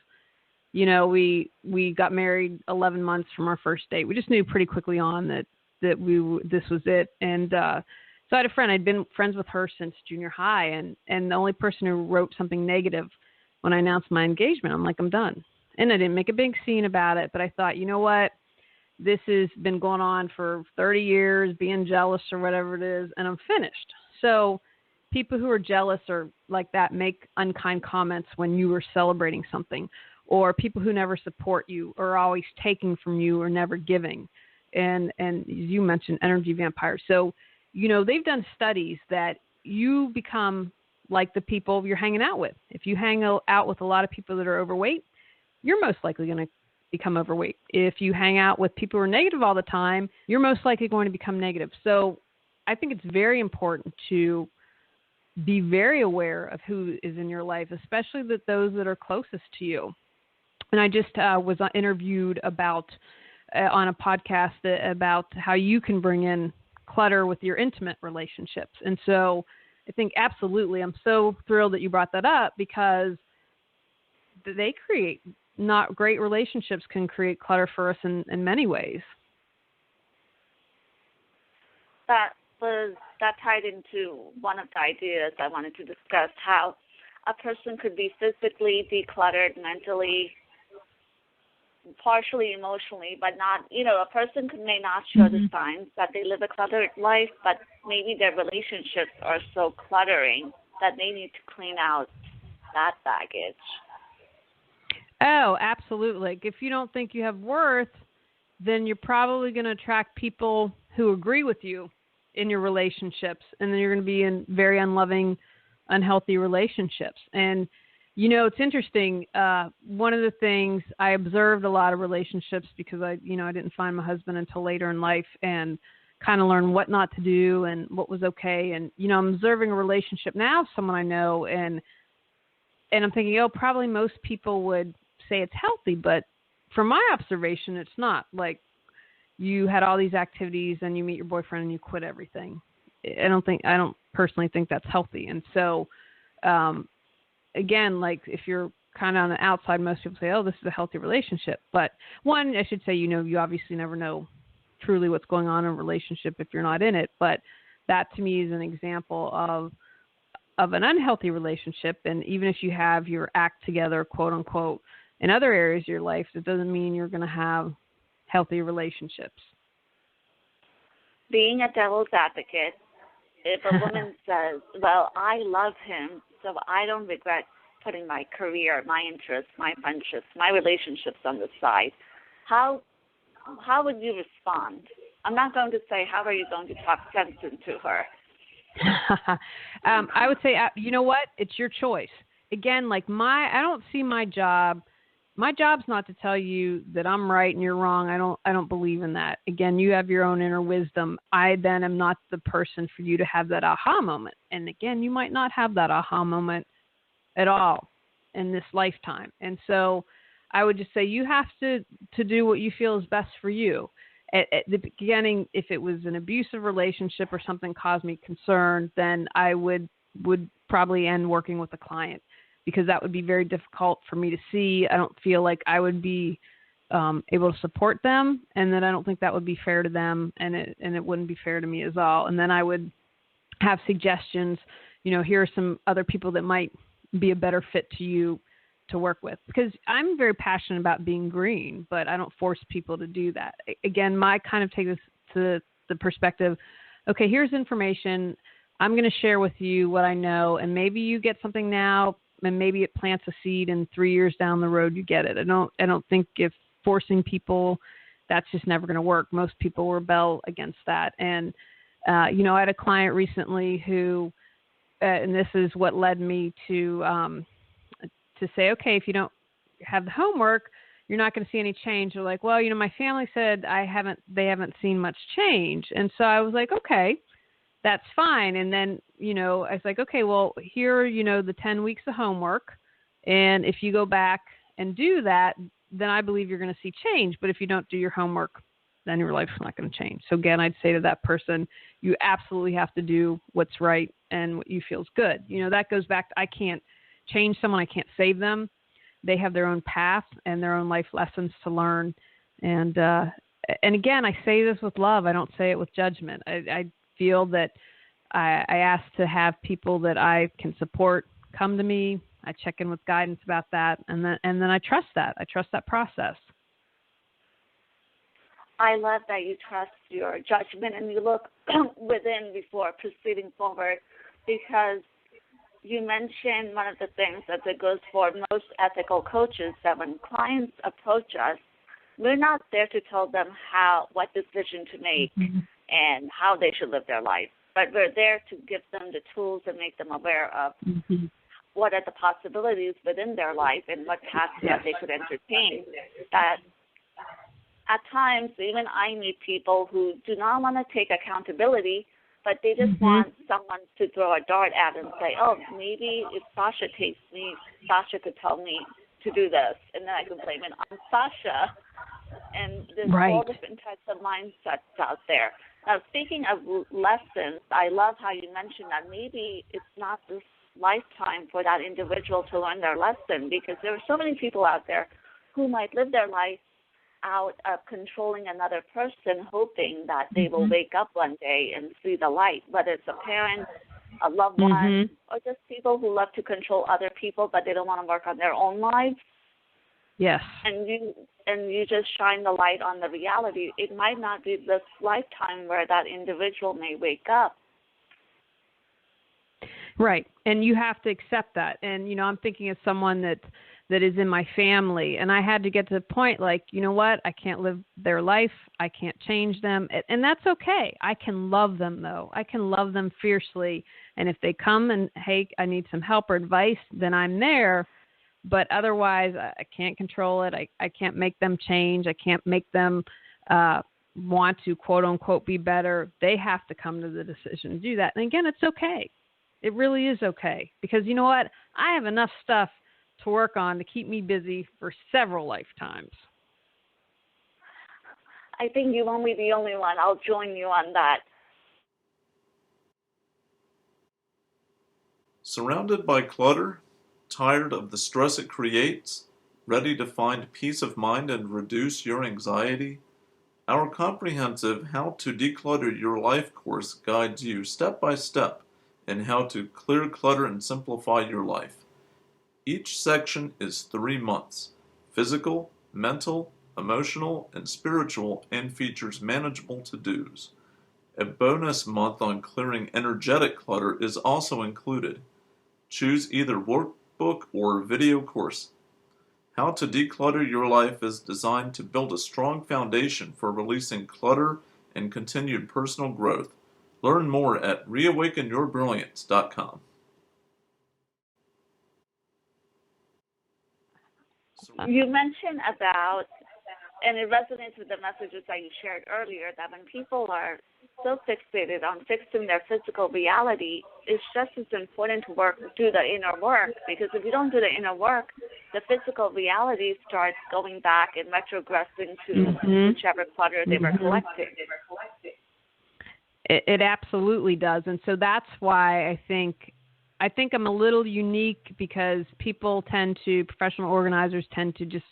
we got married 11 months from our first date. We just knew pretty quickly on that this was it. And so I had a friend. I'd been friends with her since junior high. And the only person who wrote something negative when I announced my engagement, I'm like, I'm done. And I didn't make a big scene about it. But I thought, you know what? This has been going on for 30 years, being jealous or whatever it is, and I'm finished. So people who are jealous or like that make unkind comments when you are celebrating something, or people who never support you or are always taking from you or never giving. And you mentioned energy vampires. So, they've done studies that you become like the people you're hanging out with. If you hang out with a lot of people that are overweight, you're most likely going to become overweight. If you hang out with people who are negative all the time, you're most likely going to become negative. So I think it's very important to be very aware of who is in your life, especially those that are closest to you. And I just was interviewed about on a podcast about how you can bring in clutter with your intimate relationships. And so I think absolutely, I'm so thrilled that you brought that up, because they create not great relationships can create clutter for us in many ways. That tied into one of the ideas I wanted to discuss, how a person could be physically decluttered, mentally, partially emotionally, but not, a person may not show the signs that they live a cluttered life, but maybe their relationships are so cluttering that they need to clean out that baggage. Oh, absolutely. Like, if you don't think you have worth, then you're probably going to attract people who agree with you in your relationships, and then you're going to be in very unloving, unhealthy relationships. And, it's interesting. One of the things I observed a lot of relationships, because I didn't find my husband until later in life, and kind of learned what not to do and what was okay. And, I'm observing a relationship now of someone I know, and I'm thinking, probably most people would say it's healthy, but from my observation, it's not. Like, you had all these activities and you meet your boyfriend and you quit everything. I don't personally think that's healthy. And so, again, like, if you're kind of on the outside, most people say, this is a healthy relationship. But one, I should say, you obviously never know truly what's going on in a relationship if you're not in it. But that to me is an example of an unhealthy relationship. And even if you have your act together, quote unquote, in other areas of your life, it doesn't mean you're going to have healthy relationships. Being a devil's advocate, if a woman says, well, I love him, so I don't regret putting my career, my interests, my friendships, my relationships on the side, how would you respond? I'm not going to say, how are you going to talk sense into her? I would say, you know what? It's your choice. Again, like I don't see my job. My job's not to tell you that I'm right and you're wrong. I don't believe in that. Again, you have your own inner wisdom. I then am not the person for you to have that aha moment. And again, you might not have that aha moment at all in this lifetime. And so I would just say you have to do what you feel is best for you. At the beginning, if it was an abusive relationship or something caused me concern, then I would probably end working with the client, because that would be very difficult for me to see. I don't feel like I would be able to support them, and then I don't think that would be fair to them, and it wouldn't be fair to me as well. And then I would have suggestions, here are some other people that might be a better fit to you to work with, because I'm very passionate about being green, but I don't force people to do that. Again, my kind of take this to the perspective, okay, here's information. I'm going to share with you what I know, and maybe you get something now, and maybe it plants a seed, and 3 years down the road you get it. I don't think if forcing people, that's just never going to work. Most people rebel against that. And I had a client recently who, and this is what led me to say, okay, if you don't have the homework, you're not going to see any change. They're like, well, my family said they haven't seen much change. And so I was like, okay, that's fine. And then, I was like, okay, well, here are, the 10 weeks of homework. And if you go back and do that, then I believe you're going to see change. But if you don't do your homework, then your life's not going to change. So again, I'd say to that person, you absolutely have to do what's right and what you feel is good. That goes back to, I can't change someone. I can't save them. They have their own path and their own life lessons to learn. And again, I say this with love. I don't say it with judgment. I feel that I ask to have people that I can support come to me. I check in with guidance about that. And then I trust that. I trust that process. I love that you trust your judgment and you look within before proceeding forward, because you mentioned one of the things that goes for most ethical coaches, that when clients approach us, we're not there to tell them what decision to make and how they should live their life, but we're there to give them the tools and make them aware of what are the possibilities within their life and what paths that they could entertain. That at times, even I meet people who do not want to take accountability, but they just want someone to throw a dart at and say, oh, maybe if Sasha takes me, Sasha could tell me to do this, and then I can blame it on Sasha. And there's all different types of mindsets out there. Now, speaking of lessons, I love how you mentioned that maybe it's not this lifetime for that individual to learn their lesson, because there are so many people out there who might live their life out of controlling another person, hoping that they will wake up one day and see the light, whether it's a parent, a loved one, or just people who love to control other people, but they don't want to work on their own lives. Yes. And you just shine the light on the reality. It might not be this lifetime where that individual may wake up. Right. And you have to accept that. And, I'm thinking of someone that is in my family, and I had to get to the point like, you know what, I can't live their life. I can't change them. And that's okay. I can love them, though. I can love them fiercely. And if they come and, hey, I need some help or advice, then I'm there. But otherwise, I can't control it. I can't make them change. I can't make them want to, quote unquote, be better. They have to come to the decision to do that. And again, it's okay. It really is okay. Because you know what? I have enough stuff to work on to keep me busy for several lifetimes. I think you won't be the only one. I'll join you on that. Surrounded by clutter, tired of the stress it creates, ready to find peace of mind and reduce your anxiety? Our comprehensive How to Declutter Your Life course guides you step by step in how to clear clutter and simplify your life. Each section is 3 months: physical, mental, emotional, and spiritual, and features manageable to-dos. A bonus month on clearing energetic clutter is also included. Choose either workbook or video course. How to Declutter Your Life is designed to build a strong foundation for releasing clutter and continued personal growth. Learn more at reawakenyourbrilliance.com. You mentioned about, and it resonates with the messages that you shared earlier, that when people are so fixated on fixing their physical reality, it's just as important to do the inner work, because if you don't do the inner work, the physical reality starts going back and retrogressing to whichever clutter they were collecting. It absolutely does. And so that's why I think I'm a little unique, because professional organizers tend to just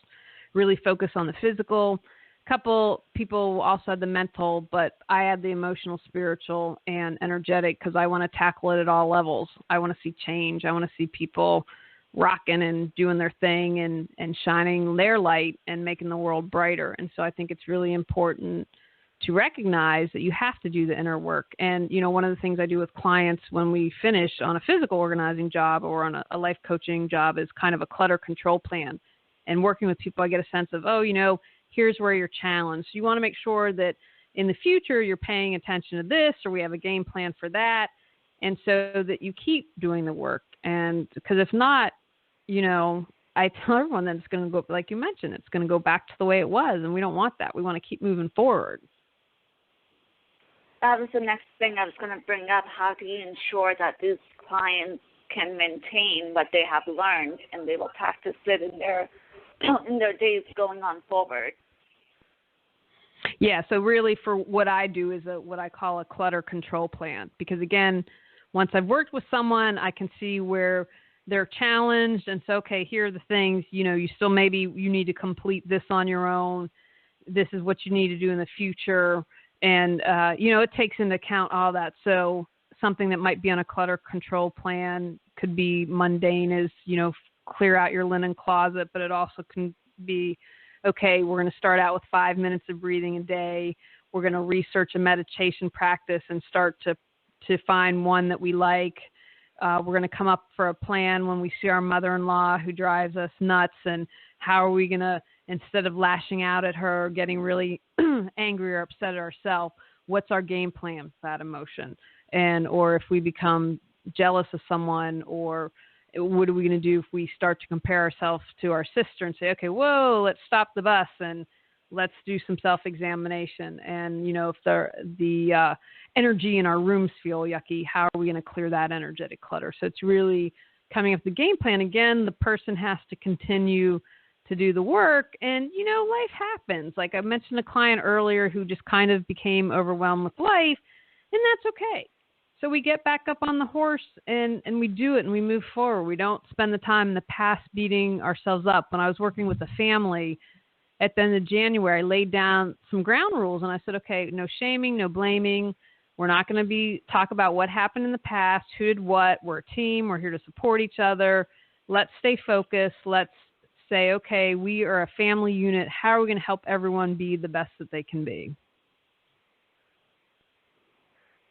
really focus on the physical. A couple people also had the mental, but I had the emotional, spiritual, and energetic, because I want to tackle it at all levels. I want to see change. I want to see people rocking and doing their thing and shining their light and making the world brighter. And so I think it's really important to recognize that you have to do the inner work. And, one of the things I do with clients when we finish on a physical organizing job or on a life coaching job is kind of a clutter control plan. And working with people, I get a sense of, here's where you're challenged. You want to make sure that in the future you're paying attention to this, or we have a game plan for that, and so that you keep doing the work. And because if not, I tell everyone that it's going to go, like you mentioned, it's going to go back to the way it was, and we don't want that. We want to keep moving forward. That was the next thing I was going to bring up. How do you ensure that these clients can maintain what they have learned, and they will practice it in their days going on forward? Yeah, so really for what I do is what I call a clutter control plan, because again, once I've worked with someone, I can see where they're challenged, and so, okay, here are the things, you still maybe you need to complete this on your own. This is what you need to do in the future. And, it takes into account all that. So something that might be on a clutter control plan could be mundane as, clear out your linen closet, but it also can be, okay, we're going to start out with 5 minutes of breathing a day. We're going to research a meditation practice and start to find one that we like. We're going to come up for a plan when we see our mother-in-law who drives us nuts, and how are we going to, instead of lashing out at her, getting really angry or upset at ourselves, what's our game plan for that emotion? Or if we become jealous of someone, or what are we going to do if we start to compare ourselves to our sister and say, okay, whoa, let's stop the bus and let's do some self-examination. And, if the energy in our rooms feel yucky, how are we going to clear that energetic clutter? So it's really coming up with the game plan. Again, the person has to continue to do the work, and life happens. Like I mentioned a client earlier who just kind of became overwhelmed with life, and that's okay. So we get back up on the horse and we do it, and we move forward. We don't spend the time in the past beating ourselves up. When I was working with a family at the end of January, I laid down some ground rules, and I said, okay, no shaming, no blaming. We're not going to talk about what happened in the past, who did what. We're a team. We're here to support each other. Let's stay focused. Let's say, okay, we are a family unit. How are we going to help everyone be the best that they can be?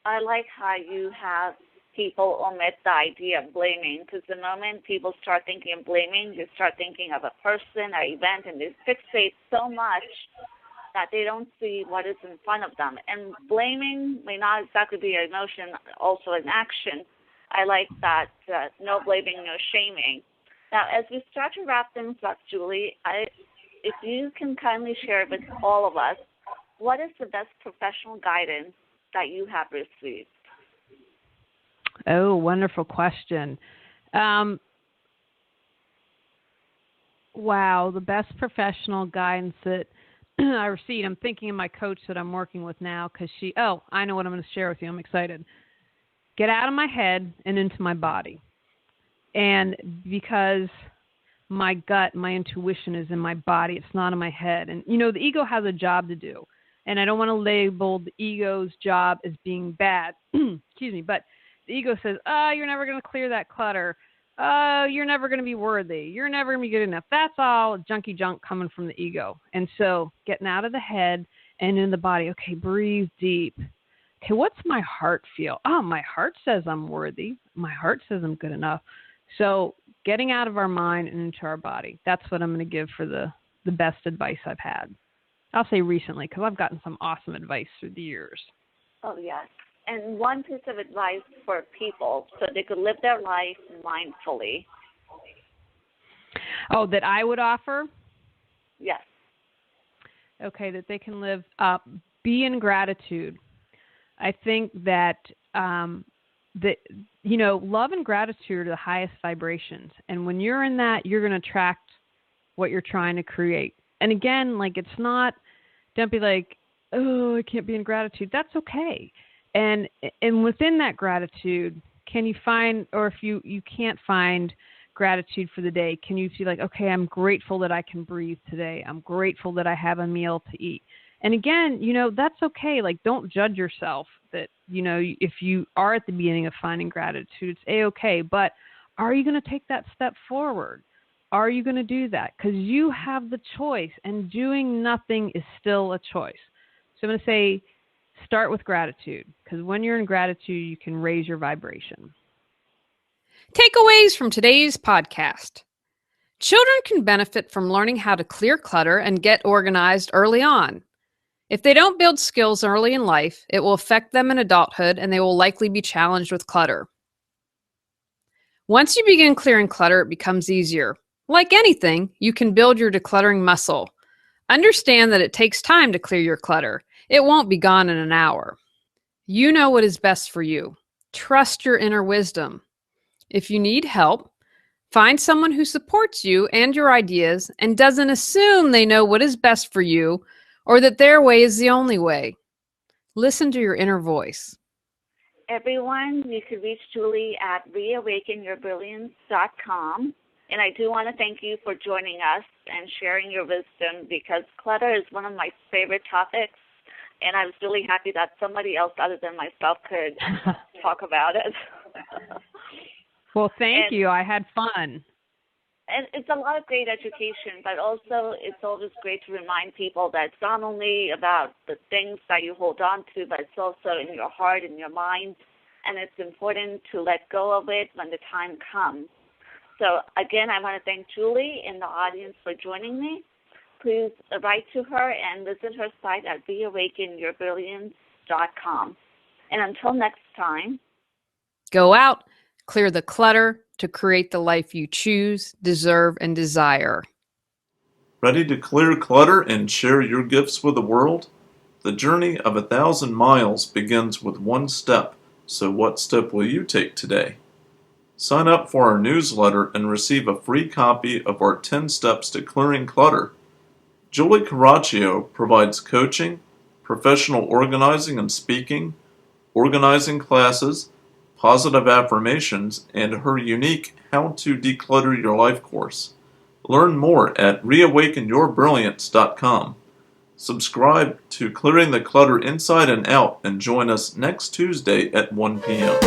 I like how you have people omit the idea of blaming, because the moment people start thinking of blaming, they start thinking of a person or event, and they fixate so much that they don't see what is in front of them. And blaming may not exactly be an emotion, also an action. I like that, no blaming, no shaming. Now, as we start to wrap things up, Julie, if you can kindly share with all of us, what is the best professional guidance that you have received? Oh, wonderful question. Wow, the best professional guidance that I received. I'm thinking of my coach that I'm working with now, because I know what I'm going to share with you. I'm excited. Get out of my head and into my body. And because my gut, my intuition is in my body, it's not in my head. And, the ego has a job to do. And I don't want to label the ego's job as being bad. Excuse me. But the ego says, oh, you're never going to clear that clutter. Oh, you're never going to be worthy. You're never going to be good enough. That's all junky junk coming from the ego. And so getting out of the head and in the body. Okay, breathe deep. Okay, what's my heart feel? Oh, my heart says I'm worthy. My heart says I'm good enough. So getting out of our mind and into our body. That's what I'm going to give for the best advice I've had. I'll say recently, because I've gotten some awesome advice through the years. Oh, yes. And one piece of advice for people so they could live their life mindfully. Oh, that I would offer? Yes. Okay, that they can live, be in gratitude. I think that, love and gratitude are the highest vibrations. And when you're in that, you're going to attract what you're trying to create. And again, it's not, don't be like, oh, I can't be in gratitude. That's okay. And within that gratitude, can you find, or if you can't find gratitude for the day, can you feel like, okay, I'm grateful that I can breathe today. I'm grateful that I have a meal to eat. And again, that's okay. Don't judge yourself that, if you are at the beginning of finding gratitude, it's A-okay. But are you going to take that step forward? Are you going to do that? Because you have the choice, and doing nothing is still a choice. So I'm going to say, start with gratitude, because when you're in gratitude, you can raise your vibration. Takeaways from today's podcast. Children can benefit from learning how to clear clutter and get organized early on. If they don't build skills early in life, it will affect them in adulthood, and they will likely be challenged with clutter. Once you begin clearing clutter, it becomes easier. Like anything, you can build your decluttering muscle. Understand that it takes time to clear your clutter. It won't be gone in an hour. You know what is best for you. Trust your inner wisdom. If you need help, find someone who supports you and your ideas and doesn't assume they know what is best for you or that their way is the only way. Listen to your inner voice. Everyone, you can reach Julie at reawakenyourbrilliance.com. And I do want to thank you for joining us and sharing your wisdom, because clutter is one of my favorite topics. And I was really happy that somebody else other than myself could talk about it. Well, thank you. I had fun. And it's a lot of great education, but also it's always great to remind people that it's not only about the things that you hold on to, but it's also in your heart and your mind. And it's important to let go of it when the time comes. So, again, I want to thank Julie in the audience for joining me. Please write to her and visit her site at reawakenyourbrilliance.com. And until next time, go out, clear the clutter to create the life you choose, deserve, and desire. Ready to clear clutter and share your gifts with the world? The journey of 1,000 miles begins with one step. So what step will you take today? Sign up for our newsletter and receive a free copy of our 10 Steps to Clearing Clutter. Julie Coraccio provides coaching, professional organizing and speaking, organizing classes, positive affirmations, and her unique How to Declutter Your Life course. Learn more at reawakenyourbrilliance.com. Subscribe to Clearing the Clutter Inside and Out and join us next Tuesday at 1 p.m.